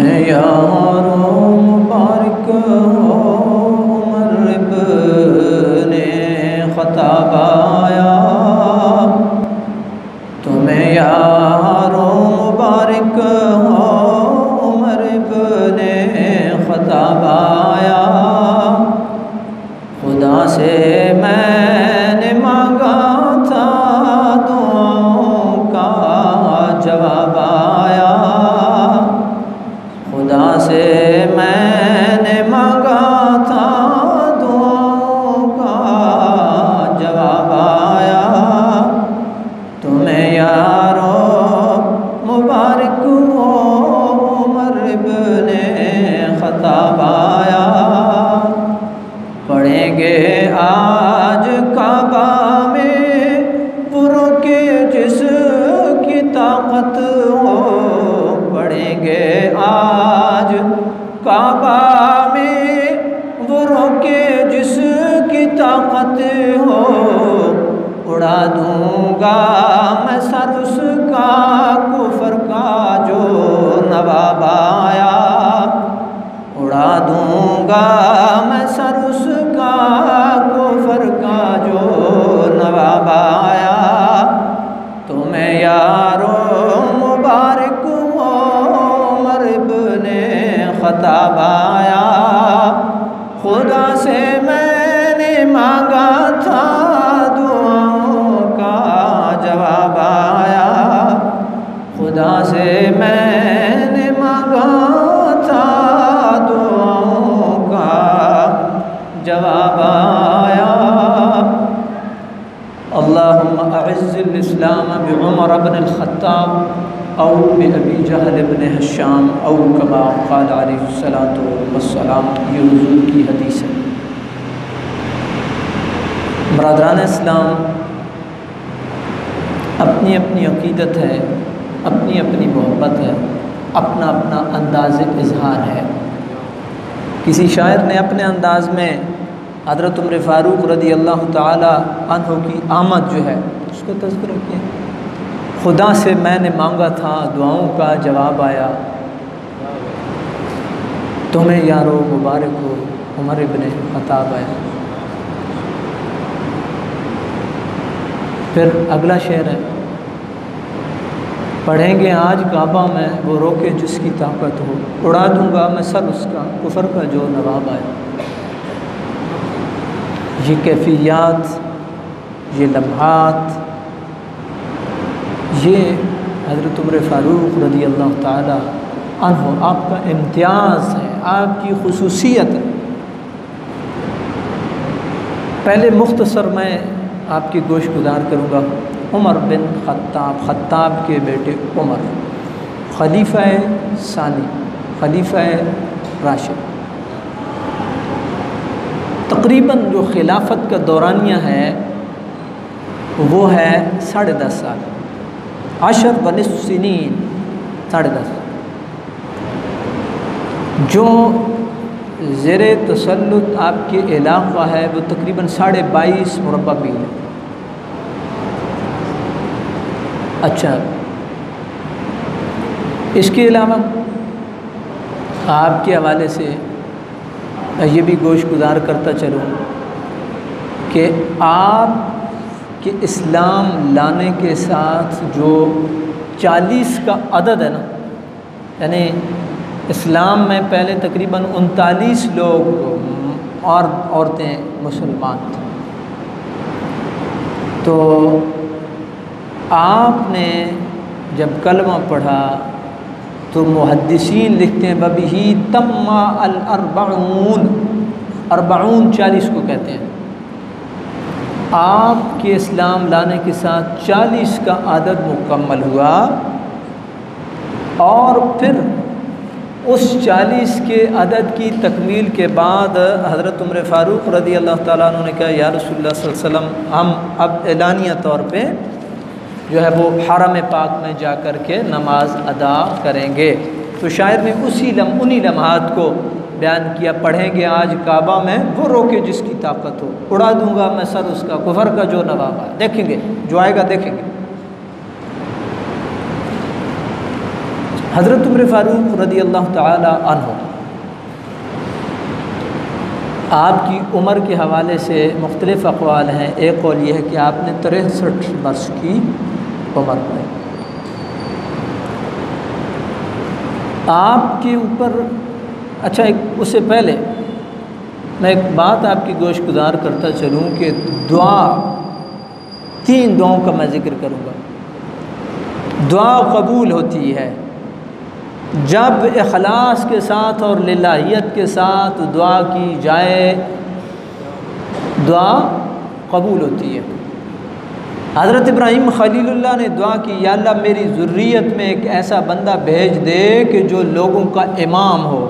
तुम्हें यारो मुबारक हो उमर इब्ने खत्ताब आया। तुम्हें यारो मुबारक हो उमर इब्ने खत्ताब आया। खुदा से मैंने मांगा था दुआओं का जवाब आया। खुदा से मैंने मांगा था दुआओं का जवाब आया। तुम्हें यारो मुबारक हो उमर इब्ने खत्ताब आया। पढ़ेंगे आज काबा में पुरों के जिसकी ताकत हो। पढ़ेंगे आज काबा में पुरों के जिसकी ताकत हो। उड़ा दूंगा मैं सर उसका कुफर का जो नवाब आया। उड़ा दूंगा मैं सर उसका कुफर का जो नवाब आया। तुम्हें यारो मुबारक हो उमर इब्ने खत्ताब आया। खुदा से मैंने मांगा था दुआओं का जवाब आया। खुदा से मैंने मांगा था दुआओं का जवाब आया। अल्लाहुम्मा अइज़्ज़िल इस्लाम बिउमर इब्न ख़त्ताब औ बिअबी जहल इब्न हिशाम औ कमा क़ाल अलैहिस्सलातु वस्सलाम। ये हुज़ूर की हदीस है। बरादरान इस्लाम, अपनी अपनी अक़ीदत है, अपनी अपनी मोहब्बत है, अपना अपना अंदाज़ इज़हार है। किसी शायर ने अपने अंदाज़ में हज़रत उमर फ़ारूक रज़ी अल्लाह ताला अन्हु की आमद जो है उसका तज़किरा किया। खुदा से मैंने मांगा था दुआओं का जवाब आया। तुम्हें यारो मुबारक हो उमर इब्ने खत्ताब आया। फिर अगला शेर है, पढ़ेंगे आज काबा में वो रोके जिसकी ताकत हो। उड़ा दूंगा मैं सर उसका कुफर का जो नवाब आया। ये कैफियत, ये लम्हात, ये हज़रत उमर फ़ारूक रज़ी अल्लाह ताला अन्हु आपका इम्तियाज़ है, आपकी खुसूसियत है। पहले मुख्तसर मैं आपकी गोश गुजार करूँगा। उमर बिन खत्ताब, खत्ताब के बेटे उमर, खलीफा सानी, खलीफा राशिद। तकरीबन जो खिलाफत का दौरानिया है वो है 10.5 साल। अशर वनिस्फ़ सिनीन, 10.5। जो ज़ेरे तसल्लुत आपके इलाक़ा है वो तकरीबन 22.5 मुरब्बा मील है। अच्छा, इसके अलावा आपके हवाले से ये भी गोश गुजार करता चलूँ कि आप कि इस्लाम लाने के साथ जो 40 का अदद है ना, यानी इस्लाम में पहले तकरीबन 39 लोग और औरतें मुसलमान थे। तो आपने जब कलमा पढ़ा तो मुहद्दिसीन लिखते हैं बबिही तम्मा अल अर्बाऊन, 40 को कहते हैं। आपके इस्लाम लाने के साथ 40 का अदद मुकम्मल हुआ और फिर उस 40 के अदद की तकमील के बाद हज़रत उमर फ़ारूक रज़ी अल्लाह ताला अन्हु ने कहा या रसूलुल्लाह सल्लल्लाहु अलैहि वसल्लम, हम अब एलानिया तौर पे जो है वो हरम पाक में जा कर के नमाज अदा करेंगे। तो शायर ने उन्हीं लम्हात को बयान किया। पढ़ेंगे आज काबा में वो रोके जिसकी ताकत हो। उड़ा दूंगा मैं सर उसका कुफर का जो नवाब है। देखेंगे जो आएगा देखेंगे। हज़रत उमर फ़ारूक रज़ियल्लाहु तआला अन्हु, आपकी उम्र के हवाले से मुख्तलिफ़ अक़वाल हैं। एक कौल ये है कि आपने 63 वर्ष की उम्र में आपके ऊपर। अच्छा, एक उससे पहले मैं एक बात आपकी गोश गुजार करता चलूँ कि दुआ, 3 दुआओं का मैं ज़िक्र करूँगा। दुआ कबूल होती है जब इखलास के साथ और लिल्लाहियत के साथ दुआ की जाए, दुआ कबूल होती है। हज़रत इब्राहीम खलीलुल्लाह ने दुआ की, या अल्लाह मेरी ज़ुर्रियत में एक ऐसा बंदा भेज दे कि जो लोगों का इमाम हो।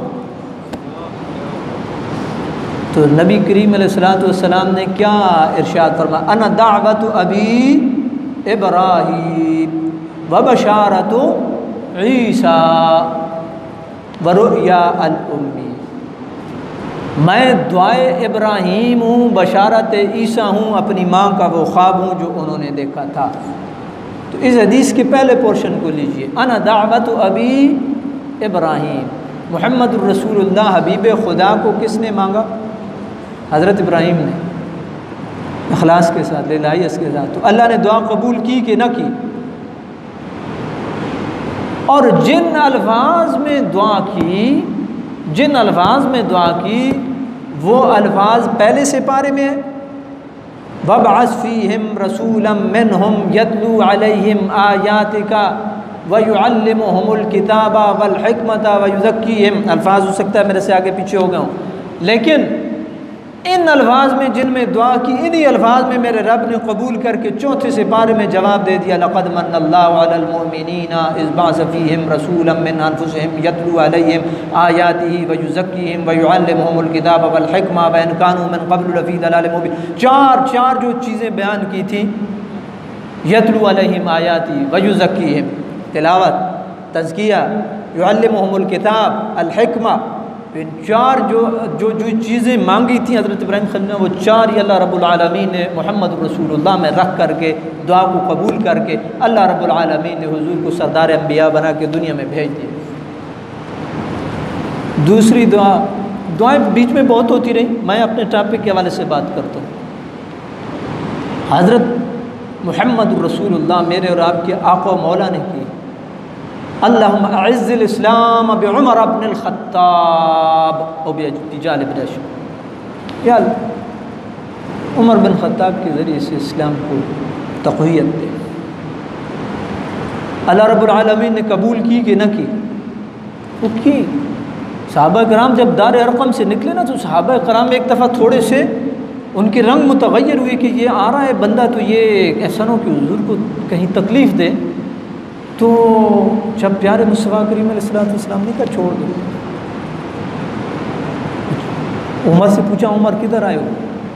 तो नबी करीम अलैहिस्सलातु वस्सलाम ने क्या इरशाद फरमाया, अना दावतु अबी इब्राहीम व बशारतु ईसा व रुया अल उम्मी। मैं दुआए इब्राहीम हूँ, बशारत ईसा हूँ, अपनी माँ का वो ख्वाब हूँ जो उन्होंने देखा था। तो इस हदीस के पहले पोर्शन को लीजिए, अना दावत अबी इब्राहीम। मुहम्मदुर रसूलुल्लाह हबीब खुदा को किसने मांगा? हज़रत इब्राहीम ने, इखलास के साथ, लिल्लाहियत के साथ। तो अल्लाह ने दुआ कबूल की कि न की? और जिन अल्फाज में दुआ की, जिन अल्फाज में दुआ की, वो अल्फाज पहले से पारे में है, वबअस फ़ीहिम रसूलन मिनहुम यतलू अलैहिम आयातिका व युअल्लिमुहुमुल किताबा वल हिकमता व युज़क्कीहिम। अल्फाज हो सकता है मेरे से आगे पीछे हो गए हों, लेकिन इन अल्फाज में जिनमें दुआ की, इन्हीं अल्फाज में मेरे रब ने कबूल करके चौथे से पारे में जवाब दे दिया, लक़द मन्नल्लाहु अलल मुमिनीना इज़ बअस फ़ीहिम रसूलन मिन अनफुसिहिम यतलू अलैहिम आयातिही व युज़क्कीहिम व युअल्लिमुहुमुल किताब वल हिकमा व इन कानू मिन क़ब्ल लफ़ी दलालिम मुबीन। चार जो चीज़ें बयान की थी, यतलू अलैहिम आयाती व युज़क्कीहिम, तिलावत, तज़किया, युअल्लिमुहुमुल किताब, अल हिकमा। इन 4 जो चीज़ें मांगी थी हज़रत इब्राहीम खलील ने, वो 4 ही अल्लाह रब्बुल आलमीन ने मोहम्मद रसूलुल्लाह में रख करके, दुआ को कबूल करके, अल्लाह रब्बुल आलमीन ने हुजूर को सरदार अंबिया बना के दुनिया में भेज दिया। दूसरी दुआएं बीच में बहुत होती रही, मैं अपने टॉपिक के हवाले से बात करता हूँ। हज़रत मोहम्मद रसूलुल्लाह मेरे और आपके आका मौला ने की, अल्लाहुम्मा अइज़्ज़िल इस्लाम बिउमर इब्नुल ख़त्ताब व बिरिजाल इब्न अशब। या उमर बिन ख़त्ताब के ज़रिए से इस्लाम को तक़वियत दे। अल्लाह रब्बुल आलमीन ने कबूल की कि न की? वो की। सहाबा कराम जब दार अरक़म से निकले ना, तो सहाबा कराम एक दफ़ा थोड़े से उनके रंग मुतग़य्यर हुए कि ये आ रहा है बंदा, तो ये ऐसा हो कि हुज़ूर को कहीं तकलीफ़ दे। तो जब प्यारे मुस्तफ़ा करीम अलैहिस्सलाम ने कहा छोड़ दो, उमर से पूछा, उमर किधर आए हो?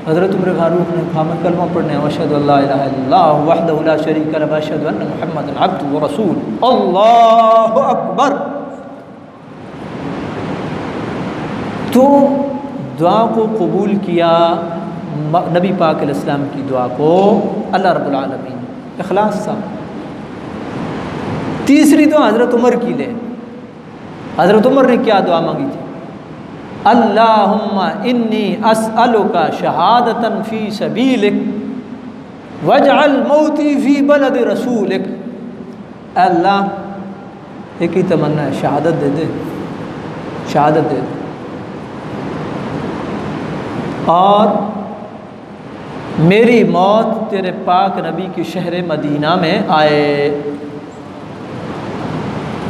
हज़रत उमर फ़ारूक ने कहा, मैं कलमा पढ़ने, अशहदु अल्ला इलाहा इल्लल्लाह वहदहु ला शरीका लहु व अशहदु अन्ना मुहम्मदन अब्दुहु व रसूलुहु, अल्लाहु अकबर। तो दुआ को कबूल किया, नबी पाक अलैहिस्सलाम की दुआ को अल्लाह रब्बुल आलमीन इखलास सा। तीसरी दुआ हज़रत उमर की ले। हज़रत उमर ने क्या दुआ मांगी थी? अल्लाहुम्मा इन्नी अस्अलुका शहादतन फ़ी सबीलिक वजअल मौती फ़ी बलद रसूलिक। अल्लाह, एक ही तमन्ना है, शहादत दे दे, शहादत दे दे, और मेरी मौत तेरे पाक नबी के शहर मदीना में आए।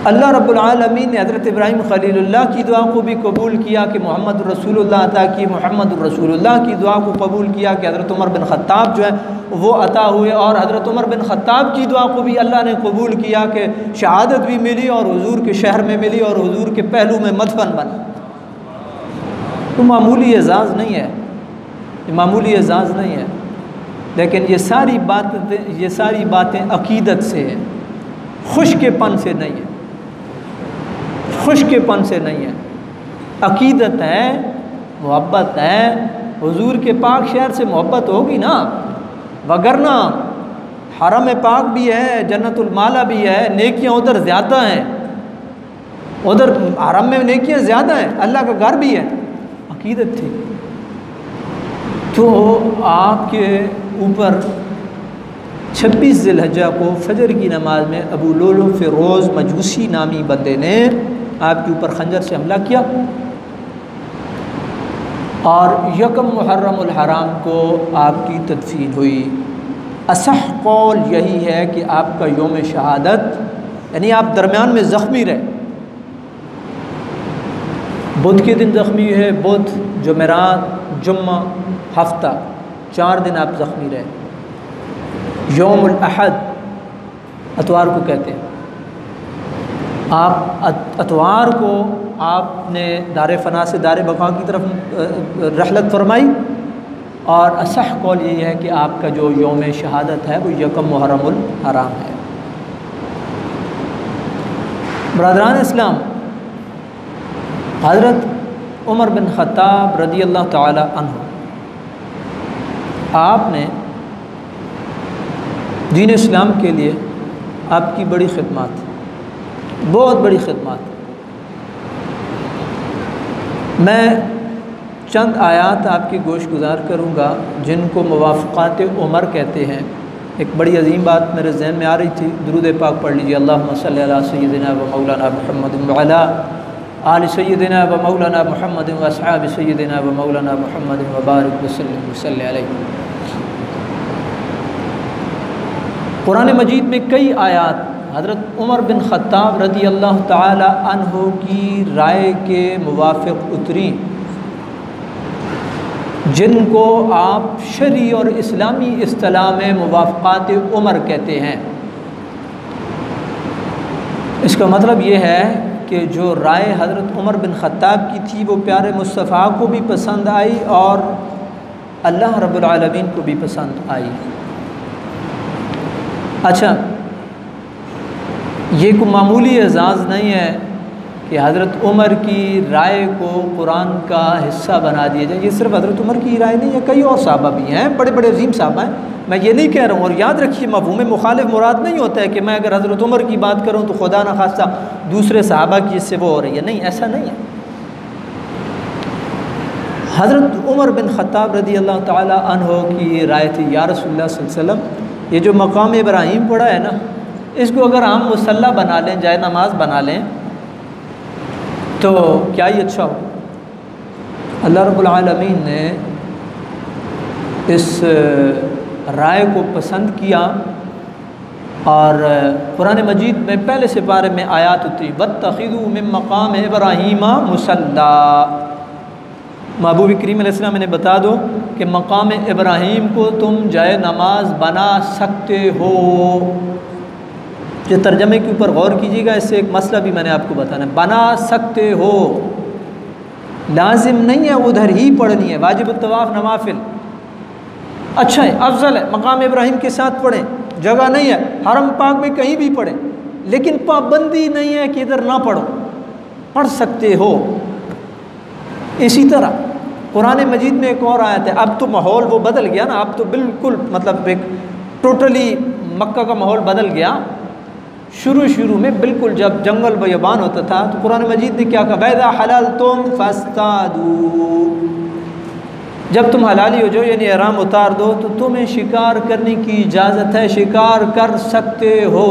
अल्लाह रब्बुल आलमीन ने हज़रत इब्राहीम खलीलुल्लाह की दुआ को भी कबूल किया कि मोहम्मद रसूलुल्लाह अता की, मोहम्मद रसूलुल्लाह की दुआ को कबूल किया कि हज़रत उमर बिन ख़त्ताब जो है वो अता हुए, और हज़रत उमर बिन ख़त्ताब की दुआ को भी अल्लाह ने कबूल किया कि शहादत भी मिली और हुजूर के शहर में मिली और हुजूर के पहलू में मदफन बना। तो मामूली एजाज़ नहीं है, मामूली एजाज़ नहीं है, लेकिन ये सारी बातें अक़ीदत से है, खुशकेपन से नहीं है, खुशकेपन से नहीं है, अक़ीदत है, मोहब्बत है। हुजूर के पाक शहर से मोहब्बत होगी ना, वगरना हरम पाक भी है, जन्नतुल माला भी है, नेकियां उधर ज़्यादा हैं, उधर हरम में नेकियां ज़्यादा हैं, अल्लाह का घर भी है, अकीदत थी। तो आपके ऊपर 26 ज़िलहज्जा को फजर की नमाज में अबू लुलु फ़िरोज़ मजूसी नामी बंदे ने आपके ऊपर खंजर से हमला किया, और यकम मुहर्रमुल हराम को आपकी तदफीन हुई। असह कौल यही है कि आपका योम शहादत, यानी आप दरमियान में ज़ख्मी रहे, बुध के दिन ज़ख्मी है, बुध, जुमेरात, जुम्मा, हफ्ता, 4 दिन आप ज़ख्मी रहे। यौमुल अहद अतवार को कहते हैं, आप अतवार को आपने दारे फना से दारे बका की तरफ रहलत फरमाई, और असह कौल यही है कि आपका जो यौम शहादत है वो यकम मुहर्रमुल हराम है। बरदरान इस्लाम, हज़रत उमर बिन ख़त्ताब रज़ी अल्लाह ताला अन्हु, आपने दीन इस्लाम के लिए आपकी बड़ी खिदमत, बहुत बड़ी खिदमत। मैं चंद आयात आपकी गोश गुजार करूँगा जिनको मुवाफ़क़ात उमर कहते हैं। एक बड़ी अजीम बात मेरे जहन में आ रही थी, दुरूद पाक पढ़ लीजिए, अल्लाहुम्मा सल्ली अला सय्यिदिना व मौलाना मुहम्मद व अला आलि सय्यिदिना व मौलाना मुहम्मद व अस्हाबि सय्यिदिना व मौलाना मुहम्मद व बारिक व सल्लि अलैहि। कुरान मजीद में कई आयात हज़रत उमर बिन ख़त्ताब रज़ी अल्लाह ताला अन्हु की राय के मुवाफ़िक़ उतरी, जिनको आप शरी और इस्लामी इस्तिलाह में मुवाफ़क़ात उमर कहते हैं। इसका मतलब ये है कि जो राय हज़रत उमर बिन ख़त्ताब की थी वो प्यारे मुस्तफ़ा को भी पसंद आई और अल्लाह रब्बुल आलमीन को भी पसंद आई। अच्छा, ये कोई मामूली एजाज़ नहीं है कि हज़रत उमर की राय को कुरान का हिस्सा बना दिया जाए। ये सिर्फ हज़रत उमर की राय नहीं है, कई और सहाबा भी हैं, बड़े बड़े अजीम सहाबा हैं। मैं ये नहीं कह रहा हूँ, और याद रखिए मफ़हूम मुखालिफ मुराद नहीं होता है कि मैं अगर हज़रत उमर की बात करूँ तो खुदा न खास्ता दूसरे सहाबा की इससे वो हो रही है, नहीं, ऐसा नहीं है। हज़रत उमर बिन ख़त्ताब रज़ी अल्लाह ताला अन्हु की राय थी, या रसूलुल्लाह सल्लल्लाहु अलैहि वसल्लम, ये जो मकाम इब्राहीम पड़ा है ना, इसको अगर हम मुसल्ला बना लें, जाए नमाज बना लें, तो क्या ही अच्छा हो। अल्लाह रब्बुल आलमीन ने इस राय को पसंद किया, और कुरान मजीद में पहले से पारे में आयात उतरी, वत्तखिज़ू मिन मकाम इब्राहीम मुसल्ला। महबूब करीम अलैहिस्सलाम ने बता दो कि मकाम इब्राहीम को तुम जाए नमाज बना सकते हो। जो तर्जमे के ऊपर गौर कीजिएगा, इससे एक मसला भी मैंने आपको बताना है। बना सकते हो लाजिम नहीं है उधर ही पढ़नी है, वाजिब तवाफ़ नवाफिल अच्छा है, अफजल है, मकाम इब्राहीम के साथ पढ़ें, जगह नहीं है हरम पाक में कहीं भी पढ़ें, लेकिन पाबंदी नहीं है कि इधर ना पढ़ो, पढ़ सकते हो। इसी तरह कुरान मजीद में एक और आयत है, अब तो माहौल वो बदल गया ना, अब तो बिल्कुल मतलब एक टोटली मक्का का माहौल बदल गया। शुरू में बिल्कुल जब जंगल बयाबान होता था तो कुरान मजीद ने क्या कहा, वैदा हलाल तुम फस्तादू, जब तुम हलाली हो जाओ यानी ihराम उतार दो तो तुम्हें शिकार करने की इजाज़त है, शिकार कर सकते हो।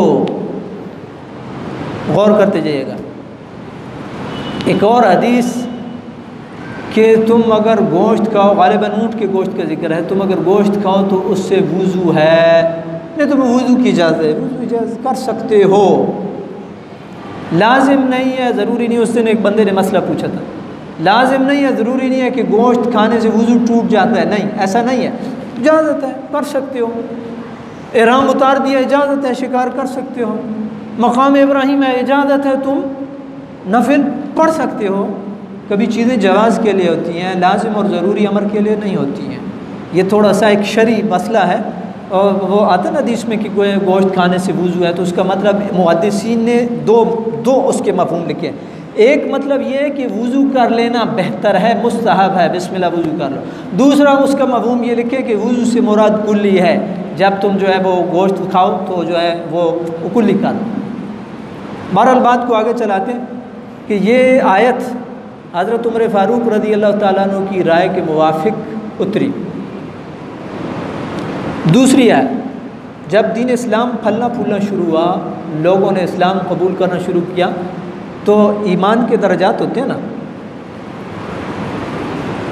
गौर करते जाइएगा। एक और हदीस कि तुम अगर गोश्त खाओ, गालिबन ऊँट के गोश्त का जिक्र है, तुम अगर गोश्त खाओ तो उससे वुज़ू है, नहीं तुम्हें वुज़ू की इजाज़त है, वुज़ू इजाज़त कर सकते हो, लाजिम नहीं है, ज़रूरी नहीं। उस दिन एक बंदे ने मसला पूछा था, लाजिम नहीं है, ज़रूरी नहीं है कि गोश्त खाने से वुज़ू टूट जाता है, नहीं ऐसा नहीं है, इजाज़त है, कर सकते हो। ihराम उतार दिया, इजाज़त है, शिकार कर सकते हो। मकाम इब्राहीम है, इजाज़त है, तुम नफिल पढ़ सकते हो। कभी चीज़ें जवाज़ के लिए होती हैं, लाजिम और ज़रूरी अमर के लिए नहीं होती हैं। ये थोड़ा सा एक शरी मसला है, और वो आता ना हदीस में कि कोई गोश्त खाने से वुज़ू है, तो उसका मतलब मुहद्दिसीन ने दो उसके मफ़हूम लिखे। एक मतलब ये है कि वुज़ू कर लेना बेहतर है, मुस्तहब है, बिस्मिल्लाह वुज़ू कर लो। दूसरा उसका मफ़हूम ये लिखे कि वुज़ू से मुराद कुल्ली है, जब तुम जो है वो गोश्त खाओ तो जो है वो कुल्ली कर लो। बहरहाल बात को आगे चलाते हैं। कि ये आयत हज़रत उमर फ़ारूक रज़ी अल्लाह ताला अन्हु की राय के मुवाफ़िक उतरी। दूसरी आयत, जब दीन इस्लाम फलना फूलना शुरू हुआ, लोगों ने इस्लाम कबूल करना शुरू किया, तो ईमान के दर्जात होते हैं ना,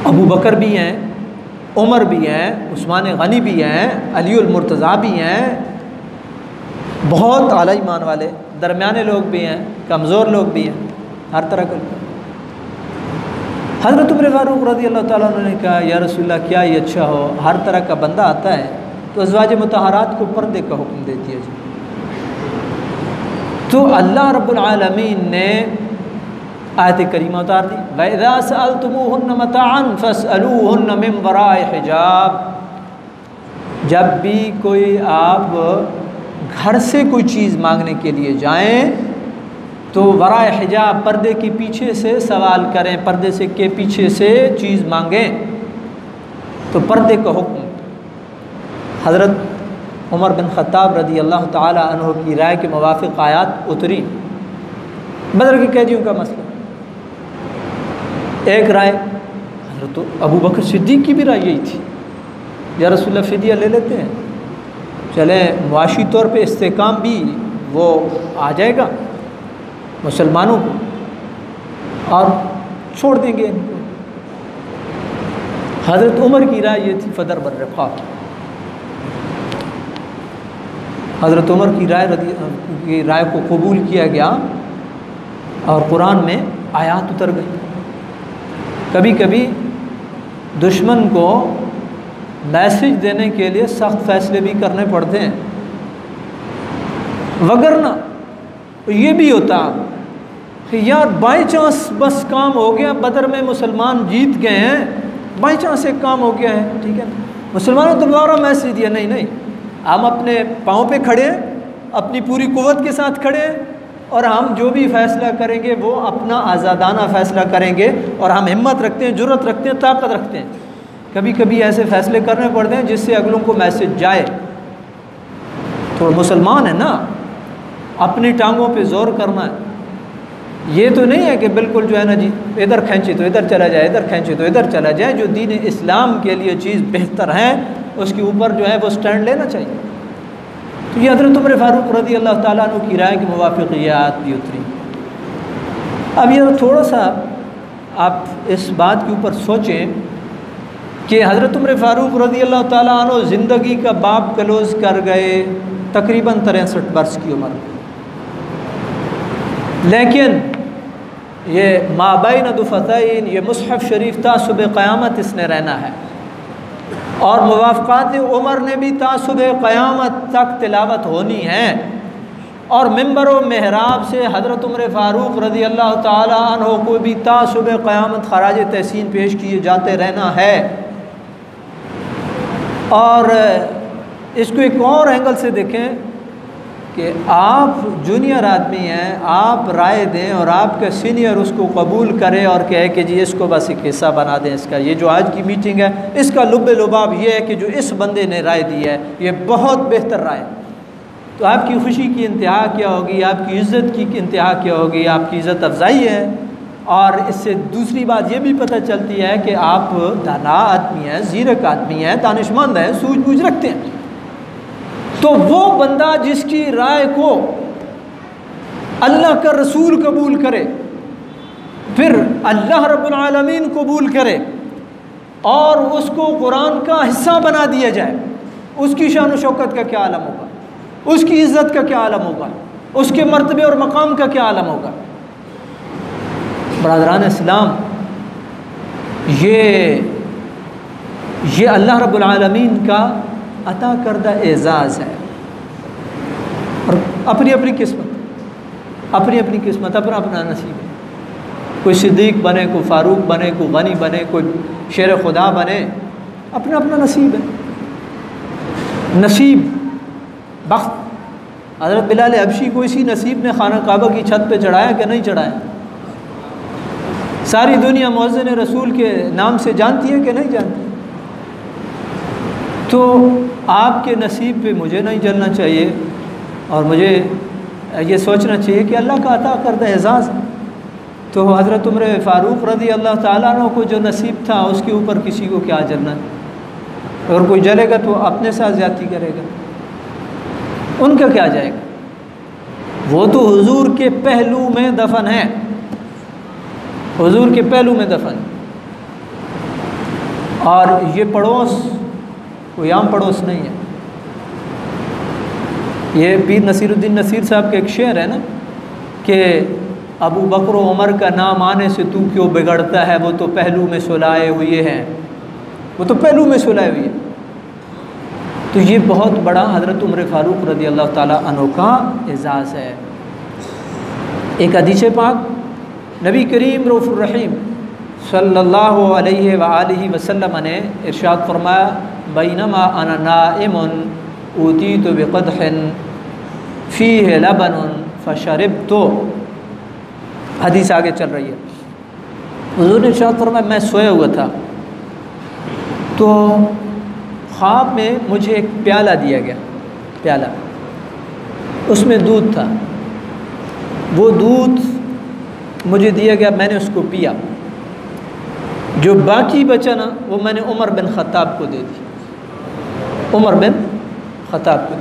अबू बकर भी हैं, उमर भी हैं, उस्मान गनी भी हैं, अलीउल मुर्तज़ा भी हैं, बहुत आला ईमान वाले, दरमियाने लोग भी हैं, कमज़ोर लोग भी हैं, हर तरह के। हज़रत उमर फ़ारूक रज़ी अल्लाह ताला अन्हु ने कहा, या रसूलल्लाह, क्या ये अच्छा हो, हर तरह का बंदा आता है तो अज़वाज मुतहरात को पर्दे का हुक्म दे दिया जाए। तो अल्लाह रब्बुल आलमीन ने आयत करीमा उतार दी, वइज़ा सअलतुमूहुन्न मताअन फस्अलूहुन्न मिन वराइ हिजाब। जब भी कोई आप घर से कोई चीज़ मांगने के लिए जाएं तो वराए हिजाब, पर्दे के पीछे से सवाल करें, पर्दे से के पीछे से चीज़ मांगें। तो पर्दे का हुक्म हज़रत उमर बिन ख़त्ताब रज़ी अल्लाह ताला अन्हु की राय के मुवाफ़िक़ आयात उतरी। बदर के कैदियों का मसला, एक राय हज़रत अबू बकर सिद्दीक़ की भी राय यही थी, या रसूलल्लाह फ़िदिया ले लेते हैं, चले मुआशी तौर पे इस्तेकाम भी वो आ जाएगा मुसलमानों को और छोड़ देंगे इनको। हज़रत उमर की राय ये थी फ़दर बर्रक़ा, हज़रत उमर की राय को कबूल किया गया और कुरान में आयात उतर गई। कभी कभी दुश्मन को मैसेज देने के लिए सख्त फैसले भी करने पड़ते हैं, वगरना ये भी होता कि यार बाई चांस बस काम हो गया, बदर में मुसलमान जीत गए हैं, बाई चांस एक काम हो गया है, ठीक है ना, मुसलमानों तो दोबारा मैसेज दिया, नहीं नहीं, हम अपने पाँव पे खड़े हैं, अपनी पूरी कुव्वत के साथ खड़े हैं, और हम जो भी फ़ैसला करेंगे वो अपना आज़ादाना फ़ैसला करेंगे, और हम हिम्मत रखते हैं, जुर्रत रखते हैं, ताकत रखते हैं। कभी कभी ऐसे फ़ैसले करने पड़ते हैं जिससे अगलों को मैसेज जाए। तो मुसलमान है ना, अपनी टांगों पे ज़ोर करना है, ये तो नहीं है कि बिल्कुल जो है ना जी इधर खींचे तो इधर चला जाए, इधर खींचे तो इधर चला जाए। जो दीन इस्लाम के लिए चीज़ बेहतर है उसके ऊपर जो है वो स्टैंड लेना चाहिए। तो ये हज़रत उमर फ़ारूक रज़ी अल्लाह ताला अन्हु की राय के मुवाफ़िक़ ये आयत भी उतरी। अब ये थोड़ा सा आप इस बात के ऊपर सोचें कि हज़रत उमर फ़ारूक रज़ी अल्लाह ताला अन्हु ज़िंदगी का बाब क्लोज़ कर गए तकरीबन 63 वर्ष की उम्र, लेकिन ये माबैन दुफ़तैन, ये मुसहफ़ शरीफ ता सुबह क़यामत इसने रहना है, और मुवाफ़क़ात उमर ने भी ता सुबह क़यामत तक तिलावत होनी है, और मिंबर व मेहराब से हज़रत उमर फ़ारूक रज़ी अल्लाह ताला अन्हु को भी ता सुबह क़यामत ख़राज तहसीन पेश किए जाते रहना है। और इसको एक और एंगल से देखें कि आप जूनियर आदमी हैं, आप राय दें और आपका सीनियर उसको कबूल करे और कहे कि जी इसको बस एक हिस्सा बना दें इसका, ये जो आज की मीटिंग है इसका लुब्बे लुबाब ये है कि जो इस बंदे ने राय दी है ये बहुत बेहतर राय है। तो आपकी खुशी की इंतहा क्या होगी, आपकी इज़्ज़त की इंतहा क्या होगी, आपकी इज़्ज़त अफजाई है। और इससे दूसरी बात ये भी पता चलती है कि आप दाना आदमी हैं, ज़ीरक आदमी हैं, दानिशमंद हैं, सूझबूझ रखते हैं। तो वो बंदा जिसकी राय को अल्लाह का रसूल कबूल करे, फिर अल्लाह रब्बुल आलमीन कबूल करे और उसको कुरान का हिस्सा बना दिया जाए, उसकी शान व शौकत का क्या आलम होगा, उसकी इज़्ज़त का क्या आलम होगा, उसके मर्तबे और मकाम का क्या आलम होगा। बरादरान इस्लाम, ये अल्लाह रब्बुल आलमीन का अता करदा एज़ाज़ है, और अपनी अपनी किस्मत, अपनी अपनी किस्मत, अपना अपना नसीब है। कोई सिद्दीक़ बने, कोई फ़ारूक बने, कोई गनी बने, कोई शेर खुदा बने, अपना अपना नसीब है। नसीब बख्त, हज़रत बिलाल हबशी को इसी नसीब ने खाना काबा की छत पे चढ़ाया कि नहीं चढ़ाया? सारी दुनिया मुअज़्ज़िन रसूल के नाम से जानती है कि नहीं जानती? तो आपके नसीब पे मुझे नहीं जलना चाहिए, और मुझे ये सोचना चाहिए कि अल्लाह का अता करदा एज़ाज़ है। तो हज़रत उमर फ़ारूक रज़ी अल्लाह ताला अन्हु को जो नसीब था उसके ऊपर किसी को क्या जलना है। अगर कोई जलेगा तो अपने साथ ज़्यादती करेगा, उनका क्या जाएगा। वो तो हुजूर के पहलू में दफन है, हुजूर के पहलू में दफन। और ये पड़ोस कोई आम पड़ोस नहीं है। ये पीर नसीरुद्दीन नसीर साहब का एक शेर है ना कि अबू बकर उमर का नाम आने से तू क्यों बिगड़ता है, वो तो पहलू में सुलाए हुए हैं, वो तो पहलू में सुलाए हुए हैं। तो ये बहुत बड़ा हज़रत उमर फ़ारूक रज़ी अल्लाह ताला अन्हु का एजाज़ है। एक हदीस पाक नबी करीम रऊफ़ुर रहीम सल्लल्लाहु अलैहि वआलिहि वसल्लम ने इरशाद फरमाया, बैनमा अना नाइमुन ऊतीतु बिक़दहिन फ़ीहि लबनुन फ़शरिबतु। हदीस आगे चल रही है। हुज़ूर ने इरशाद फरमाया, मैं सोया हुआ था तो ख्वाब में मुझे एक प्याला दिया गया, प्याला, उसमें दूध था। वो दूध मुझे दिया गया, मैंने उसको पिया। जो बाकी बचा ना वो मैंने उमर बिन ख़त्ताब को दे दी, उमर बिन ख़त्ताब को।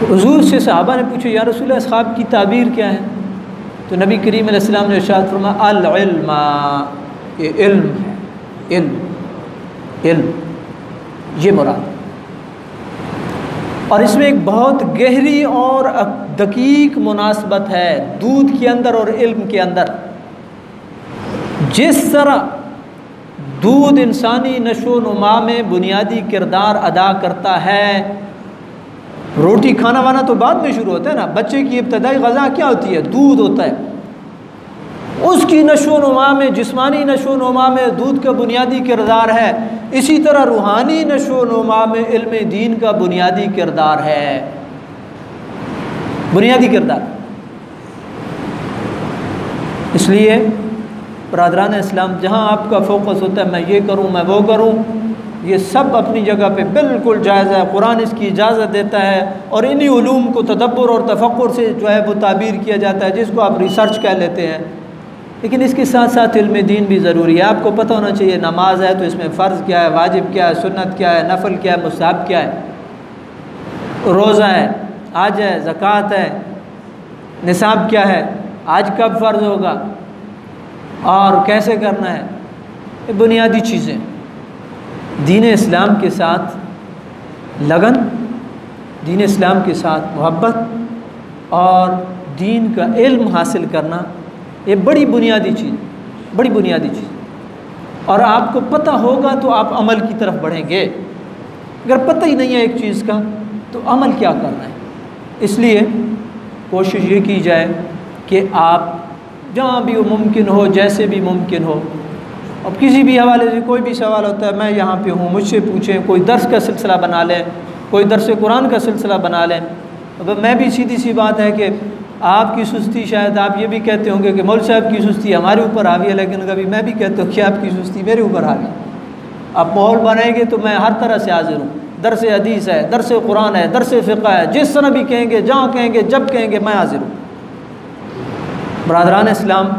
हुज़ूर से सहाबा ने पूछा, या रसूल अल्लाह, ख्वाब की ताबीर क्या है? तो नबी करीम अलैहि सलाम ने इरशाद फरमाया, अल इल्मा, ये इल्म है, इल्म, इल्म ये मुराद। और इसमें एक बहुत गहरी और दकीक मुनासबत है दूध के अंदर और इल्म के अंदर। जिस तरह दूध इंसानी नशो नुमा में बुनियादी किरदार अदा करता है, रोटी खाना वाना तो बाद में शुरू होता है ना, बच्चे की इब्तदाई ग़ज़ा क्या होती है? दूध होता है। उसकी नशो नुमा में, जिस्मानी नशो नुमा में दूध का बुनियादी किरदार है। इसी तरह रूहानी नशो नुमा में इल्म दीन का बुनियादी किरदार है, बुनियादी किरदार। इसलिए बरादरान इस्लाम, जहाँ आपका फोकस होता है मैं ये करूँ, मैं वो करूँ, ये सब अपनी जगह पे बिल्कुल जायज़ है। कुरान इसकी इजाज़त देता है और इन्हीं उलूम को तदब्बुर और तफक्कुर से जो है वो ताबीर किया जाता है, जिसको आप रिसर्च कह लेते हैं। लेकिन इसके साथ साथ इल्म दीन भी ज़रूरी है। आपको पता होना चाहिए नमाज है तो इसमें फ़र्ज़ क्या है, वाजिब क्या है, सुन्नत क्या है, नफल क्या है, मुस्ताहब क्या है, रोज़ा है, आज है, ज़कात है, निसाब क्या है, आज कब फ़र्ज़ होगा और कैसे करना है, ये बुनियादी चीज़ें। दीन इस्लाम के साथ लगन, दीन इस्लाम के साथ मोहब्बत और दीन का इल्म हासिल करना, ये बड़ी बुनियादी चीज़, बड़ी बुनियादी चीज़। और आपको पता होगा तो आप अमल की तरफ बढ़ेंगे। अगर पता ही नहीं है एक चीज़ का तो अमल क्या करना है। इसलिए कोशिश ये की जाए कि आप जहाँ भी मुमकिन हो, जैसे भी मुमकिन हो, अब किसी भी हवाले से कोई भी सवाल होता है, मैं यहाँ पे हूँ, मुझसे पूछें। कोई दर्स का सिलसिला बना लें, कोई दर्स कुरान का सिलसिला बना लें। अब मैं भी सीधी सी बात है कि आपकी सुस्ती, शायद आप ये भी कहते होंगे कि मौलवी साहब की सुस्ती हमारे ऊपर हावी है, लेकिन कभी मैं भी कहता हूँ कि आपकी सुस्ती मेरे ऊपर हावी है। आप माहौल बनाएंगे तो मैं हर तरह से हाजिर हूँ। दर्स हदीस है, दर्स कुरान है, दर्स फ़िक़्ह है, जिस तरह भी कहेंगे, जहाँ कहेंगे, जब कहेंगे, मैं हाजिर हूँ। बरादरान इस्लाम,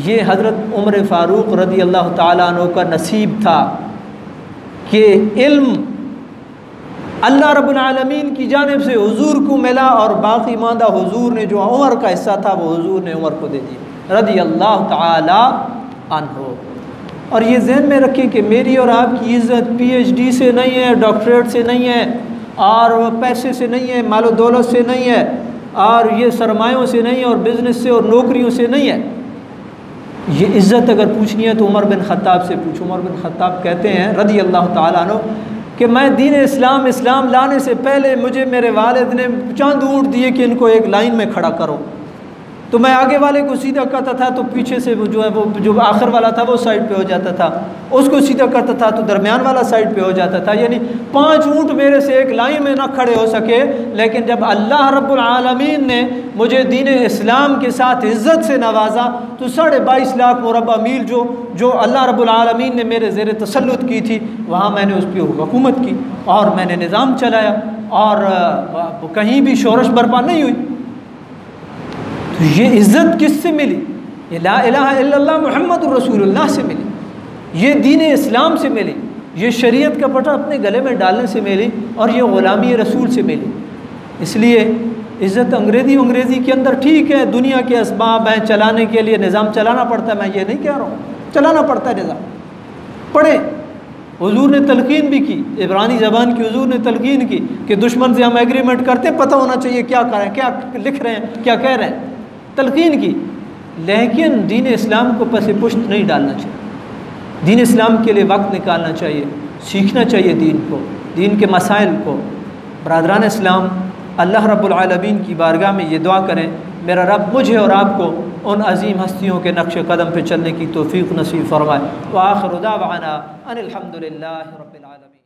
ये हज़रत उमर फ़ारूक रज़ी अल्लाह ताला अन्हु का नसीब था कि इल्म अल्लाह रब्बुल आलमीन की जानिब से हुजूर को मिला और बाकी मांदा हुजूर ने जो उमर का हिस्सा था वो हुजूर ने उमर को दे दिया रज़ी अल्लाह ताला अन्हु। और ये ज़हन में रखें कि मेरी और आपकी इज़्ज़त PhD से नहीं है, डॉक्टरेट से नहीं है, और पैसे से नहीं है, मालो दौलत से नहीं है, और ये सरमायों से नहीं है, और बिज़नेस से और नौकरियों से नहीं है। ये इज़्ज़त अगर पूछनी है तो उमर बिन ख़त्ताब से पूछो। उमर बिन ख़त्ताब कहते हैं रज़ी अल्लाह ताला अन्हु कि मैं दीन इस्लाम लाने से पहले मुझे मेरे वालिद ने चंद ऊँट दिए कि इनको एक लाइन में खड़ा करो, तो मैं आगे वाले को सीधा करता था तो पीछे से वो जो आखिर वाला था वो साइड पे हो जाता था, उसको सीधा करता था तो दरमियान वाला साइड पे हो जाता था। यानी 5 ऊँट मेरे से एक लाइन में ना खड़े हो सके। लेकिन जब अल्लाह रब्बुल आलमीन ने मुझे दीन इस्लाम के साथ इज़्ज़त से नवाजा तो 22.5 लाख मुरब्बा मील जो अल्लाह रब्बुल आलमीन ने मेरे ज़ेर तसल्लुत की थी, वहाँ मैंने उस पर हुकूमत की और मैंने निज़ाम चलाया और कहीं भी शोरश बर्पा नहीं हुई। तो ये इज़्ज़त किससे मिली? ये ला इलाहा इल्लल्लाह मुहम्मदुर रसूलुल्लाह से मिली, ये दीन इस्लाम से मिली, ये शरीयत का पटा अपने गले में डालने से मिली, और ये ग़ुलामी रसूल से मिली। इसलिए इज़्ज़त अंग्रेज़ी के अंदर ठीक है, दुनिया के असबाब हैं, चलाने के लिए निज़ाम चलाना पड़ता है, मैं ये नहीं कह रहा हूँ, चलाना पड़ता है निज़ाम, पढ़े। हुजूर ने तलकीन भी की, इब्रानी ज़बान की हुजूर ने तलकीन की कि दुश्मन से हम एग्रीमेंट करते हैं, पता होना चाहिए क्या कर रहे हैं, क्या लिख रहे हैं, क्या कह रहे हैं, तलकीन की। लेकिन दीन इस्लाम को पसे पुश्त नहीं डालना चाहिए। दीन इस्लाम के लिए वक्त निकालना चाहिए, सीखना चाहिए दीन को, दीन के मसाइल को। बरादरान इस्लाम, अल्लाह रब्बुल आलमीन की बारगाह में ये दुआ करें, मेरा रब मुझे और आपको उन अजीम हस्तियों के नक्श कदम पे चलने की तौफीक नसीब फरमाए। व आखिर दावाना अनिल हम्दुलिल्लाहि रब्बिल आलमीन।